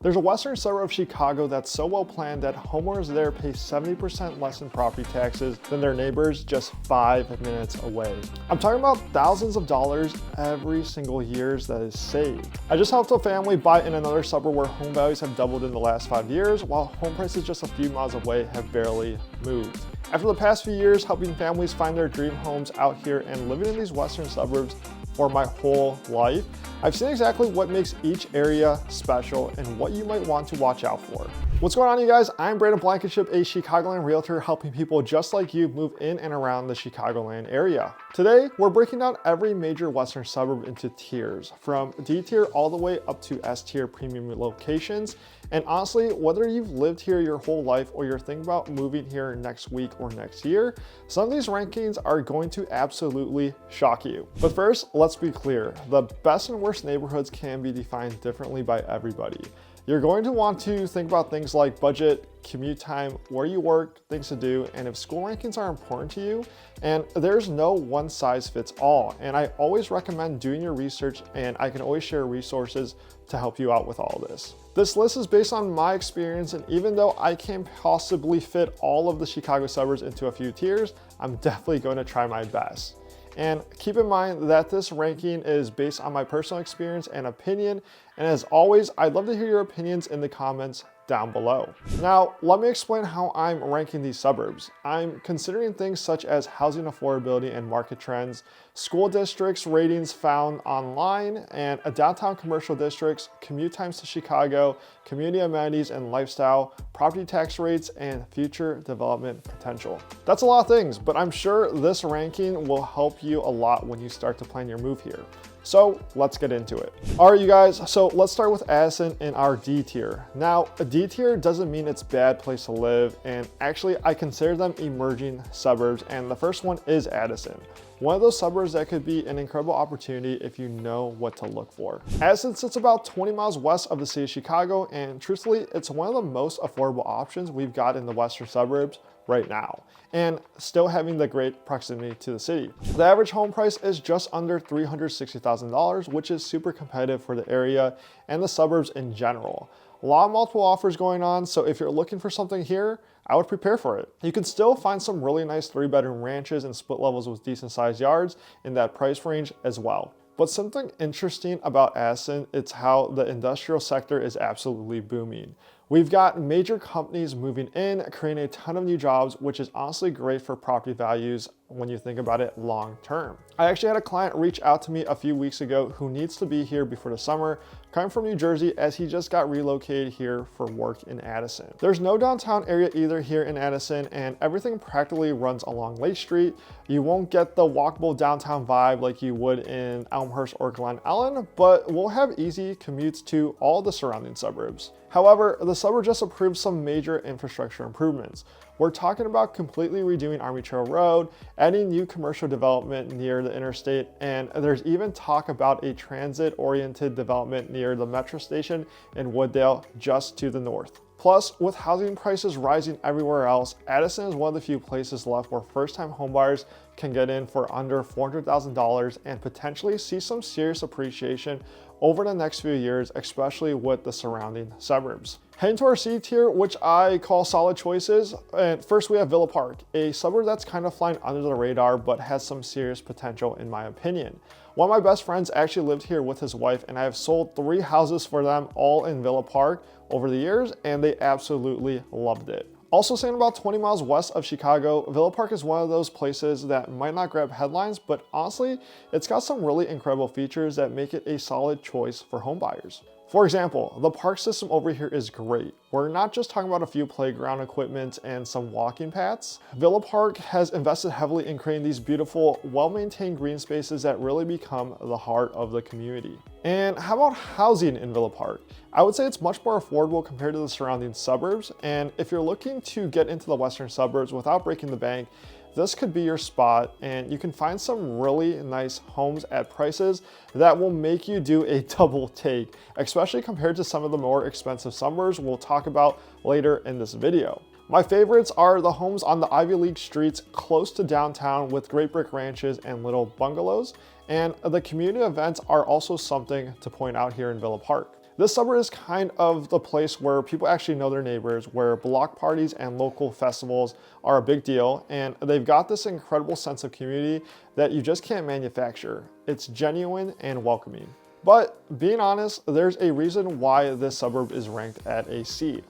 There's a western suburb of Chicago that's so well planned that homeowners there pay 70% less in property taxes than their neighbors just 5 minutes away. I'm talking about thousands of dollars every single year that is saved. I just helped a family buy in another suburb where home values have doubled in the last 5 years, while home prices just a few miles away have barely moved. After the past few years helping families find their dream homes out here and living in these western suburbs for my whole life, I've seen exactly what makes each area special and what you might want to watch out for. What's going on, you guys? I'm Brandon Blankenship, a Chicagoland realtor helping people just like you move in and around the Chicagoland area. Today, we're breaking down every major western suburb into tiers, from D tier all the way up to S tier premium locations. And honestly, whether you've lived here your whole life or you're thinking about moving here next week or next year, some of these rankings are going to absolutely shock you. But first, let's be clear. The best and worst neighborhoods can be defined differently by everybody. You're going to want to think about things like budget, commute time, where you work, things to do, and if school rankings are important to you. And there's no one size fits all. And I always recommend doing your research, and I can always share resources to help you out with all this. This list is based on my experience, and even though I can't possibly fit all of the Chicago suburbs into a few tiers, I'm definitely going to try my best. And keep in mind that this ranking is based on my personal experience and opinion. And as always, I'd love to hear your opinions in the comments down below. Now, let me explain how I'm ranking these suburbs. I'm considering things such as housing affordability and market trends, school districts ratings found online, and a downtown commercial districts, commute times to Chicago, community amenities and lifestyle, property tax rates, and future development potential. That's a lot of things, but I'm sure this ranking will help you a lot when you start to plan your move here. So let's get into it. All right, you guys, so let's start with Addison in our D tier. Now, a D tier doesn't mean it's a bad place to live, and actually I consider them emerging suburbs, and the first one is Addison. One of those suburbs that could be an incredible opportunity if you know what to look for. Addison sits about 20 miles west of the city of Chicago, and truthfully, it's one of the most affordable options we've got in the western suburbs right now, and still having the great proximity to the city. The average home price is just under $360,000, which is super competitive for the area and the suburbs in general. A lot of multiple offers going on, so if you're looking for something here, I would prepare for it. You can still find some really nice 3-bedroom ranches and split levels with decent sized yards in that price range as well. But something interesting about Addison, it's how the industrial sector is absolutely booming. We've got major companies moving in, creating a ton of new jobs, which is honestly great for property values when you think about it long term. I actually had a client reach out to me a few weeks ago who needs to be here before the summer, coming from New Jersey as he just got relocated here for work in Addison. There's no downtown area either here in Addison, and everything practically runs along Lake Street. You won't get the walkable downtown vibe like you would in Elmhurst or Glen Ellen, but we'll have easy commutes to all the surrounding suburbs. However, the suburb just approved some major infrastructure improvements. We're talking about completely redoing Army Trail Road, adding new commercial development near the interstate, and there's even talk about a transit-oriented development near the metro station in Wooddale just to the north. Plus, with housing prices rising everywhere else, Addison is one of the few places left where first-time homebuyers can get in for under $400,000 and potentially see some serious appreciation over the next few years, especially with the surrounding suburbs. Heading to our C tier, which I call solid choices. And first we have Villa Park, a suburb that's kind of flying under the radar, but has some serious potential in my opinion. One of my best friends actually lived here with his wife, and I have sold 3 houses for them all in Villa Park over the years, and they absolutely loved it. Also staying about 20 miles west of Chicago, Villa Park is one of those places that might not grab headlines, but honestly, it's got some really incredible features that make it a solid choice for home buyers. For example, the park system over here is great. We're not just talking about a few playground equipment and some walking paths. Villa Park has invested heavily in creating these beautiful, well-maintained green spaces that really become the heart of the community. And how about housing in Villa Park? I would say it's much more affordable compared to the surrounding suburbs, and if you're looking to get into the western suburbs without breaking the bank, this could be your spot, and you can find some really nice homes at prices that will make you do a double take, especially compared to some of the more expensive suburbs we'll talk about later in this video. My favorites are the homes on the Ivy League streets close to downtown with great brick ranches and little bungalows, and the community events are also something to point out here in Villa Park. This suburb is kind of the place where people actually know their neighbors, where block parties and local festivals are a big deal, and they've got this incredible sense of community that you just can't manufacture. It's genuine and welcoming. But being honest, there's a reason why this suburb is ranked at a C.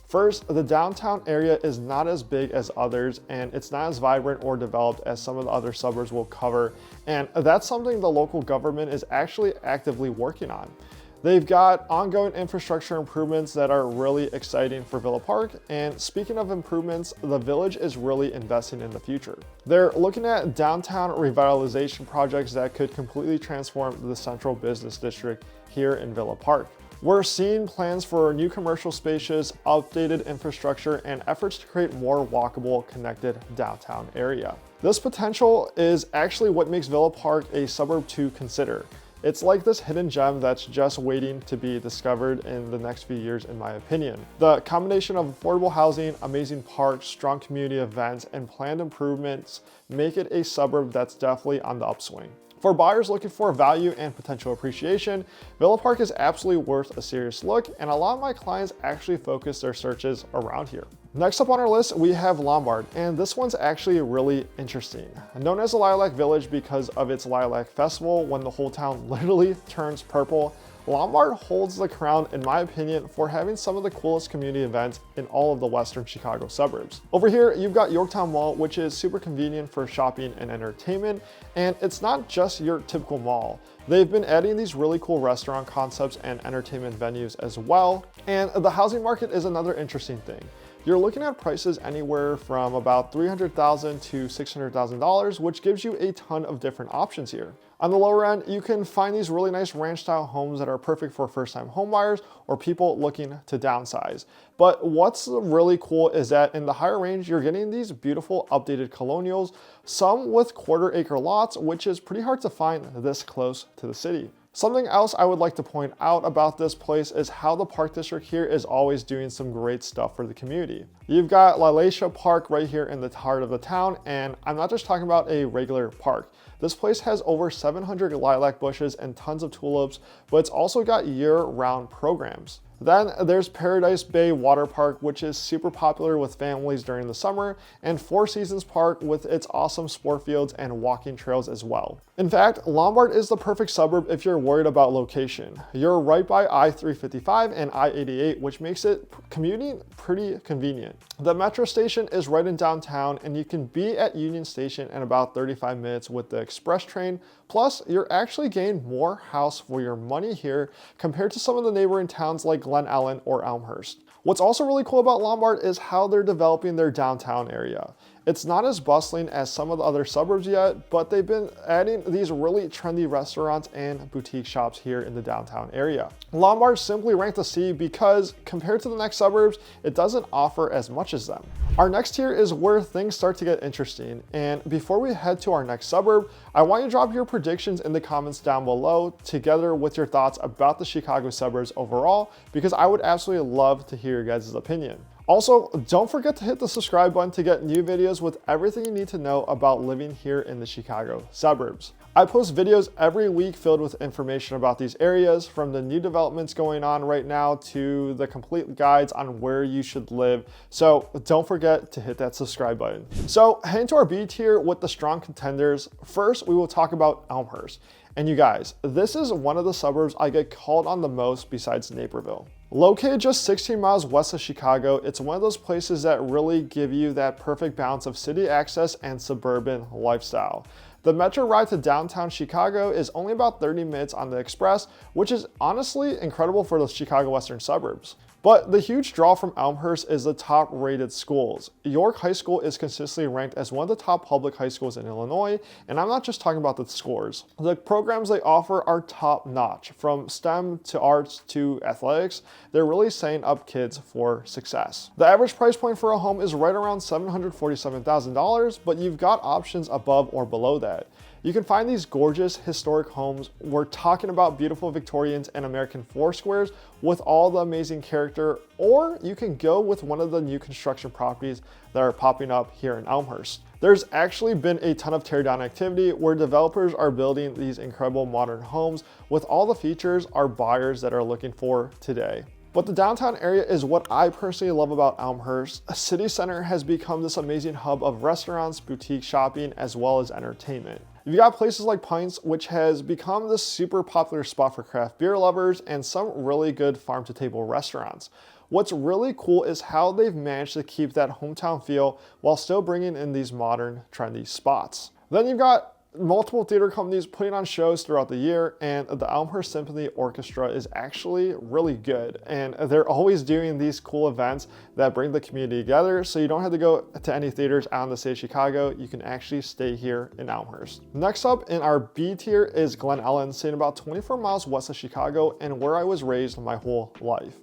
First, the downtown area is not as big as others, and it's not as vibrant or developed as some of the other suburbs will cover, and that's something the local government is actually actively working on. They've got ongoing infrastructure improvements that are really exciting for Villa Park, and speaking of improvements, the village is really investing in the future. They're looking at downtown revitalization projects that could completely transform the central business district here in Villa Park. We're seeing plans for new commercial spaces, updated infrastructure, and efforts to create more walkable, connected downtown area. This potential is actually what makes Villa Park a suburb to consider. It's like this hidden gem that's just waiting to be discovered in the next few years, in my opinion. The combination of affordable housing, amazing parks, strong community events, and planned improvements make it a suburb that's definitely on the upswing. For buyers looking for value and potential appreciation, Villa Park is absolutely worth a serious look, and a lot of my clients actually focus their searches around here. Next up on our list, we have Lombard, and this one's actually really interesting. Known as the Lilac Village because of its Lilac Festival when the whole town literally turns purple, Lombard holds the crown, in my opinion, for having some of the coolest community events in all of the western Chicago suburbs. Over here, you've got Yorktown Mall, which is super convenient for shopping and entertainment, and it's not just your typical mall. They've been adding these really cool restaurant concepts and entertainment venues as well, and the housing market is another interesting thing. You're looking at prices anywhere from about $300,000 to $600,000, which gives you a ton of different options here. On the lower end, you can find these really nice ranch-style homes that are perfect for first-time homebuyers or people looking to downsize. But what's really cool is that in the higher range, you're getting these beautiful updated colonials, some with quarter-acre lots, which is pretty hard to find this close to the city. Something else I would like to point out about this place is how the Park District here is always doing some great stuff for the community. You've got Lilacia Park right here in the heart of the town, and I'm not just talking about a regular park. This place has over 700 lilac bushes and tons of tulips, but it's also got year-round programs. Then there's Paradise Bay Water Park, which is super popular with families during the summer, and Four Seasons Park with its awesome sport fields and walking trails as well. In fact, Lombard is the perfect suburb if you're worried about location. You're right by I-355 and I-88, which makes it commuting pretty convenient. The metro station is right in downtown, and you can be at Union Station in about 35 minutes with the express train. Plus, you're actually getting more house for your money here compared to some of the neighboring towns like Glen Ellen or Elmhurst. What's also really cool about Lombard is how they're developing their downtown area. It's not as bustling as some of the other suburbs yet, but they've been adding these really trendy restaurants and boutique shops here in the downtown area. Lombard simply ranked a C because compared to the next suburbs, it doesn't offer as much as them. Our next tier is where things start to get interesting, and before we head to our next suburb, I want you to drop your predictions in the comments down below together with your thoughts about the Chicago suburbs overall, because I would absolutely love to hear your guys' opinion. Also, don't forget to hit the subscribe button to get new videos with everything you need to know about living here in the Chicago suburbs. I post videos every week filled with information about these areas, from the new developments going on right now to the complete guides on where you should live. So don't forget to hit that subscribe button. So heading to our B tier with the strong contenders, first we will talk about Elmhurst. And you guys, this is one of the suburbs I get called on the most besides Naperville. Located just 16 miles west of Chicago, it's one of those places that really give you that perfect balance of city access and suburban lifestyle. The metro ride to downtown Chicago is only about 30 minutes on the express, which is honestly incredible for the Chicago western suburbs. But the huge draw from Elmhurst is the top rated schools. York High School is consistently ranked as one of the top public high schools in Illinois, and I'm not just talking about the scores. The programs they offer are top notch, from STEM to arts to athletics. They're really setting up kids for success. The average price point for a home is right around $747,000, but you've got options above or below that. You can find these gorgeous historic homes. We're talking about beautiful Victorians and American floor squares with all the amazing character, or you can go with one of the new construction properties that are popping up here in Elmhurst. There's actually been a ton of teardown activity where developers are building these incredible modern homes with all the features our buyers that are looking for today. But the downtown area is what I personally love about Elmhurst. A city center has become this amazing hub of restaurants, boutique shopping, as well as entertainment. You've got places like Pints, which has become this super popular spot for craft beer lovers, and some really good farm-to-table restaurants. What's really cool is how they've managed to keep that hometown feel while still bringing in these modern, trendy spots. Then you've got multiple theater companies putting on shows throughout the year, and the Elmhurst Symphony Orchestra is actually really good, and they're always doing these cool events that bring the community together, so you don't have to go to any theaters out in the state of Chicago. You can actually stay here in Elmhurst. Next up in our B tier is Glen Ellen, sitting about 24 miles west of Chicago and where I was raised my whole life.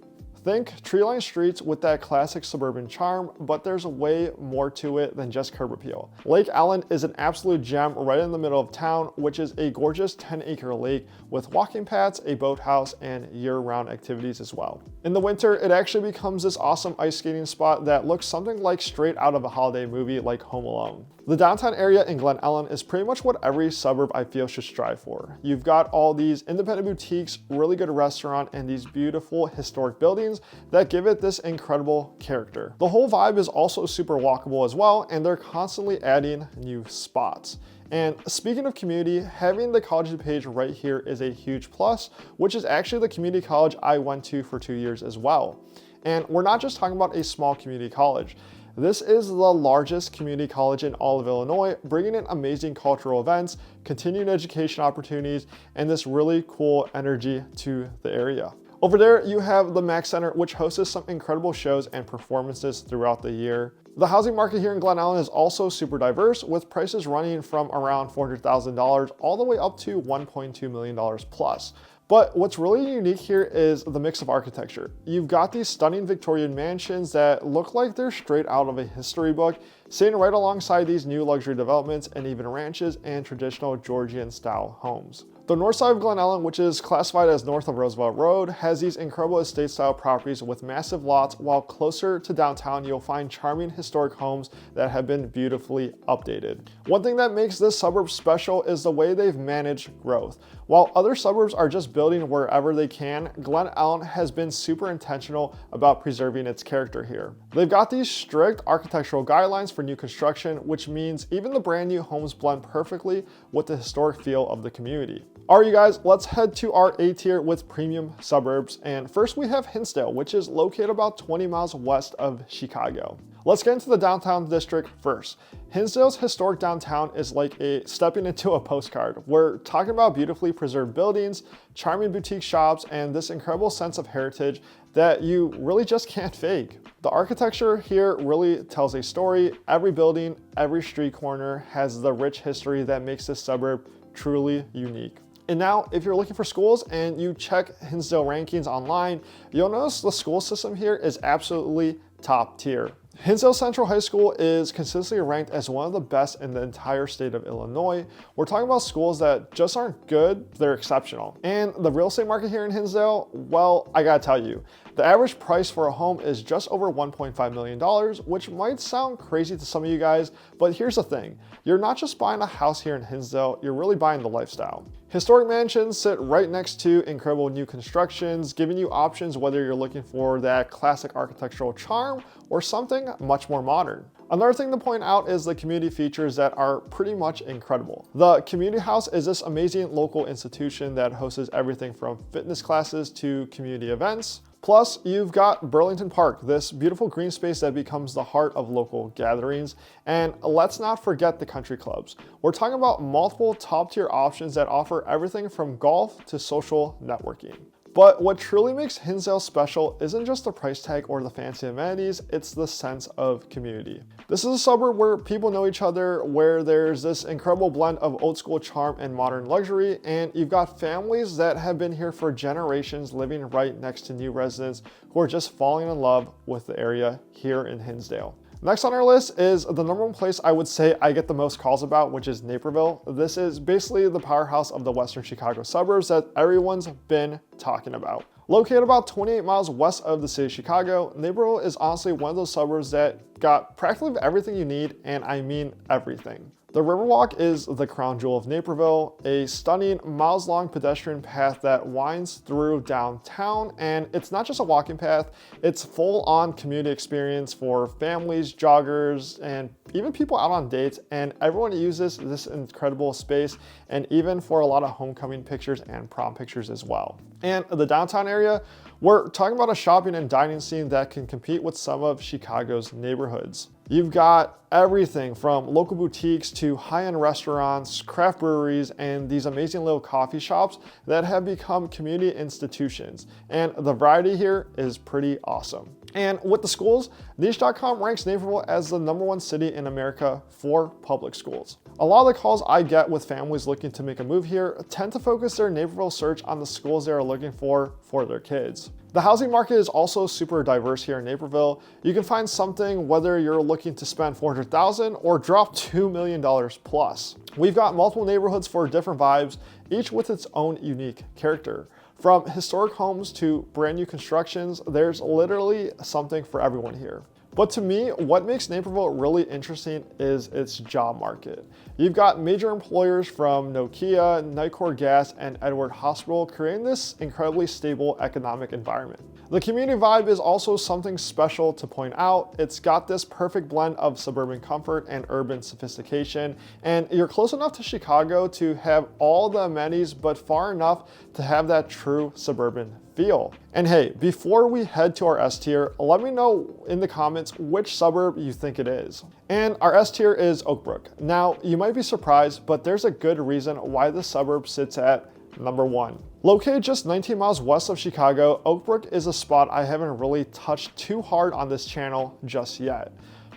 Think tree-lined streets with that classic suburban charm, but there's way more to it than just curb appeal. Lake Ellen is an absolute gem right in the middle of town, which is a gorgeous 10-acre lake with walking paths, a boathouse, and year-round activities as well. In the winter, it actually becomes this awesome ice skating spot that looks something like straight out of a holiday movie like Home Alone. The downtown area in Glen Ellen is pretty much what every suburb I feel should strive for. You've got all these independent boutiques, really good restaurant, and these beautiful historic buildings that give it this incredible character. The whole vibe is also super walkable as well, and they're constantly adding new spots. And speaking of community, having the college page right here is a huge plus, which is actually the community college I went to for 2 years as well. And we're not just talking about a small community college. This is the largest community college in all of Illinois, bringing in amazing cultural events, continuing education opportunities, and this really cool energy to the area. Over there, you have the Mack Center, which hosts some incredible shows and performances throughout the year. The housing market here in Glen Ellen is also super diverse, with prices running from around $400,000 all the way up to $1.2 million plus. But what's really unique here is the mix of architecture. You've got these stunning Victorian mansions that look like they're straight out of a history book, sitting right alongside these new luxury developments and even ranches and traditional Georgian style homes. The north side of Glen Ellen, which is classified as north of Roosevelt Road, has these incredible estate style properties with massive lots, while closer to downtown you'll find charming historic homes that have been beautifully updated. One thing that makes this suburb special is the way they've managed growth. While other suburbs are just building wherever they can, Glen Ellen has been super intentional about preserving its character here. They've got these strict architectural guidelines for new construction, which means even the brand new homes blend perfectly with the historic feel of the community. All right, you guys, let's head to our A tier with premium suburbs. And first we have Hinsdale, which is located about 20 miles west of Chicago. Let's get into the downtown district first. Hinsdale's historic downtown is like stepping into a postcard. We're talking about beautifully preserved buildings, charming boutique shops, and this incredible sense of heritage that you really just can't fake. The architecture here really tells a story. Every building, every street corner has the rich history that makes this suburb truly unique. And now, if you're looking for schools and you check Hinsdale rankings online, you'll notice the school system here is absolutely top tier. Hinsdale Central High School is consistently ranked as one of the best in the entire state of Illinois. We're talking about schools that just aren't good, they're exceptional. And the real estate market here in Hinsdale, well, I gotta tell you, the average price for a home is just over $1.5 million, which might sound crazy to some of you guys, but here's the thing. You're not just buying a house here in Hinsdale, you're really buying the lifestyle. Historic mansions sit right next to incredible new constructions, giving you options whether you're looking for that classic architectural charm or something much more modern. Another thing to point out is the community features that are pretty much incredible. The community house is this amazing local institution that hosts everything from fitness classes to community events. Plus, you've got Burlington Park, this beautiful green space that becomes the heart of local gatherings. And let's not forget the country clubs. We're talking about multiple top-tier options that offer everything from golf to social networking. But what truly makes Hinsdale special isn't just the price tag or the fancy amenities, it's the sense of community. This is a suburb where people know each other, where there's this incredible blend of old school charm and modern luxury, and you've got families that have been here for generations living right next to new residents who are just falling in love with the area here in Hinsdale. Next on our list is the number one place I would say I get the most calls about, which is Naperville. This is basically the powerhouse of the western Chicago suburbs that everyone's been talking about. Located about 28 miles west of the city of Chicago, Naperville is honestly one of those suburbs that got practically everything you need, and I mean everything. The Riverwalk is the crown jewel of Naperville, a stunning miles-long pedestrian path that winds through downtown, and it's not just a walking path, it's full-on community experience for families, joggers, and even people out on dates, and everyone uses this incredible space, and even for a lot of homecoming pictures and prom pictures as well. And the downtown area, we're talking about a shopping and dining scene that can compete with some of Chicago's neighborhoods. You've got everything from local boutiques to high-end restaurants, craft breweries, and these amazing little coffee shops that have become community institutions. And the variety here is pretty awesome. And with the schools, Niche.com ranks Naperville as the #1 city in America for public schools. A lot of the calls I get with families looking to make a move here tend to focus their Naperville search on the schools they are looking for their kids. The housing market is also super diverse here in Naperville. You can find something whether you're looking to spend $400,000 or drop $2 million plus. We've got multiple neighborhoods for different vibes, each with its own unique character. From historic homes to brand new constructions, there's literally something for everyone here. But to me, what makes Naperville really interesting is its job market. You've got major employers from Nokia, Nicor Gas, and Edward Hospital creating this incredibly stable economic environment. The community vibe is also something special to point out. It's got this perfect blend of suburban comfort and urban sophistication, and you're close enough to Chicago to have all the amenities, but far enough to have that true suburban feel. And hey, before we head to our S tier, let me know in the comments which suburb you think it is. And our S tier is Oak Brook. Now, you might be surprised, but there's a good reason why the suburb sits at number 1. Located just 19 miles west of Chicago, Oak Brook is a spot I haven't really touched too hard on this channel just yet.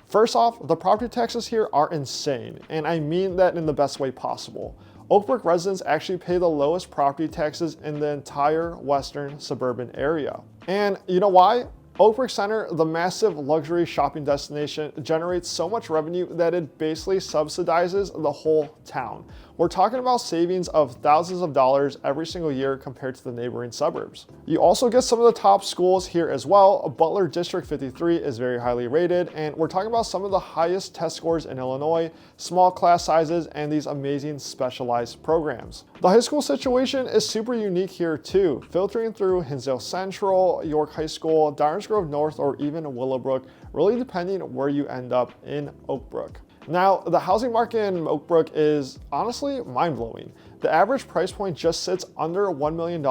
First off, the property taxes here are insane, and I mean that in the best way possible. Oak Brook residents actually pay the lowest property taxes in the entire western suburban area. And you know why? Oak Brook Center, the massive luxury shopping destination, generates so much revenue that it basically subsidizes the whole town. We're talking about savings of thousands of dollars every single year compared to the neighboring suburbs. You also get some of the top schools here as well. Butler District 53 is very highly rated, and we're talking about some of the highest test scores in Illinois, small class sizes, and these amazing specialized programs. The high school situation is super unique here too, filtering through Hinsdale Central, York High School, Downers Grove North, or even Willowbrook, really depending where you end up in Oak Brook. Now, the housing market in Oak Brook is honestly mind-blowing. The average price point just sits under $1 million,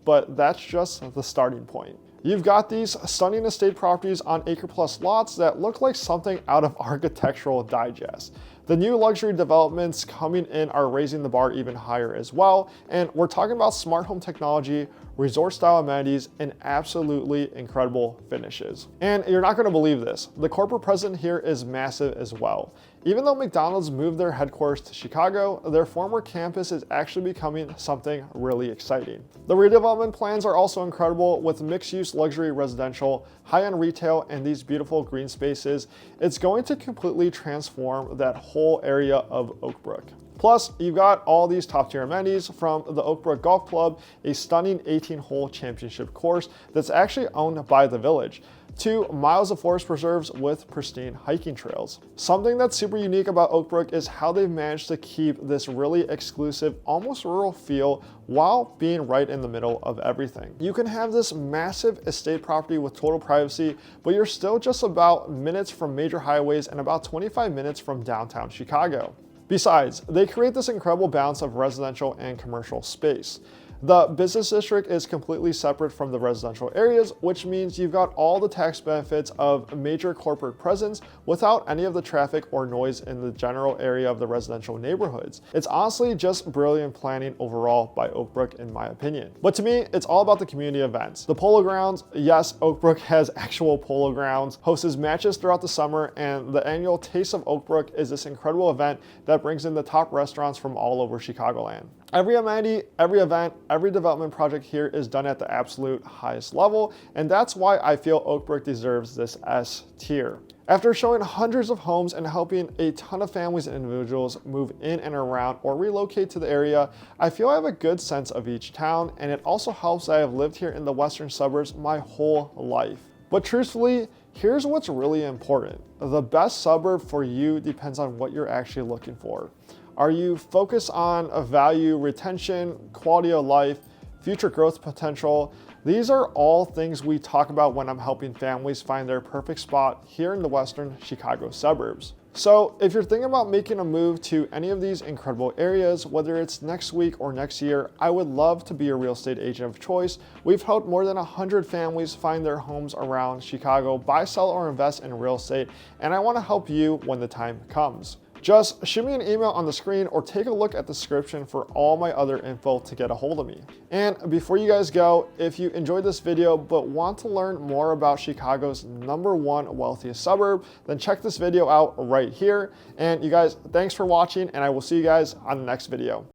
but that's just the starting point. You've got these stunning estate properties on acre-plus lots that look like something out of Architectural Digest. The new luxury developments coming in are raising the bar even higher as well, and we're talking about smart home technology, resort-style amenities, and absolutely incredible finishes. And you're not going to believe this, the corporate presence here is massive as well. Even though McDonald's moved their headquarters to Chicago, their former campus is actually becoming something really exciting. The redevelopment plans are also incredible with mixed-use luxury residential, high-end retail, and these beautiful green spaces. It's going to completely transform that whole area of Oak Brook. Plus, you've got all these top-tier amenities from the Oak Brook Golf Club, a stunning 18-hole championship course that's actually owned by the village, to miles of forest preserves with pristine hiking trails. Something that's super unique about Oak Brook is how they've managed to keep this really exclusive, almost rural feel while being right in the middle of everything. You can have this massive estate property with total privacy, but you're still just about minutes from major highways and about 25 minutes from downtown Chicago. Besides, they create this incredible balance of residential and commercial space. The business district is completely separate from the residential areas, which means you've got all the tax benefits of a major corporate presence without any of the traffic or noise in the general area of the residential neighborhoods. It's honestly just brilliant planning overall by Oak Brook in my opinion. But to me, it's all about the community events. The polo grounds, yes, Oak Brook has actual polo grounds, hosts matches throughout the summer, and the annual Taste of Oak Brook is this incredible event that brings in the top restaurants from all over Chicagoland. Every amenity, every event, every development project here is done at the absolute highest level, and that's why I feel Oak Brook deserves this S tier. After showing hundreds of homes and helping a ton of families and individuals move in and around or relocate to the area, I feel I have a good sense of each town, and it also helps that I have lived here in the western suburbs my whole life. But truthfully, here's what's really important. The best suburb for you depends on what you're actually looking for. Are you focused on a value, retention, quality of life, future growth potential? These are all things we talk about when I'm helping families find their perfect spot here in the western Chicago suburbs. So if you're thinking about making a move to any of these incredible areas, whether it's next week or next year, I would love to be your real estate agent of choice. We've helped more than 100 families find their homes around Chicago, buy, sell, or invest in real estate, and I want to help you when the time comes. Just shoot me an email on the screen or take a look at the description for all my other info to get a hold of me. And before you guys go, if you enjoyed this video but want to learn more about Chicago's #1 wealthiest suburb, then check this video out right here. And you guys, thanks for watching, and I will see you guys on the next video.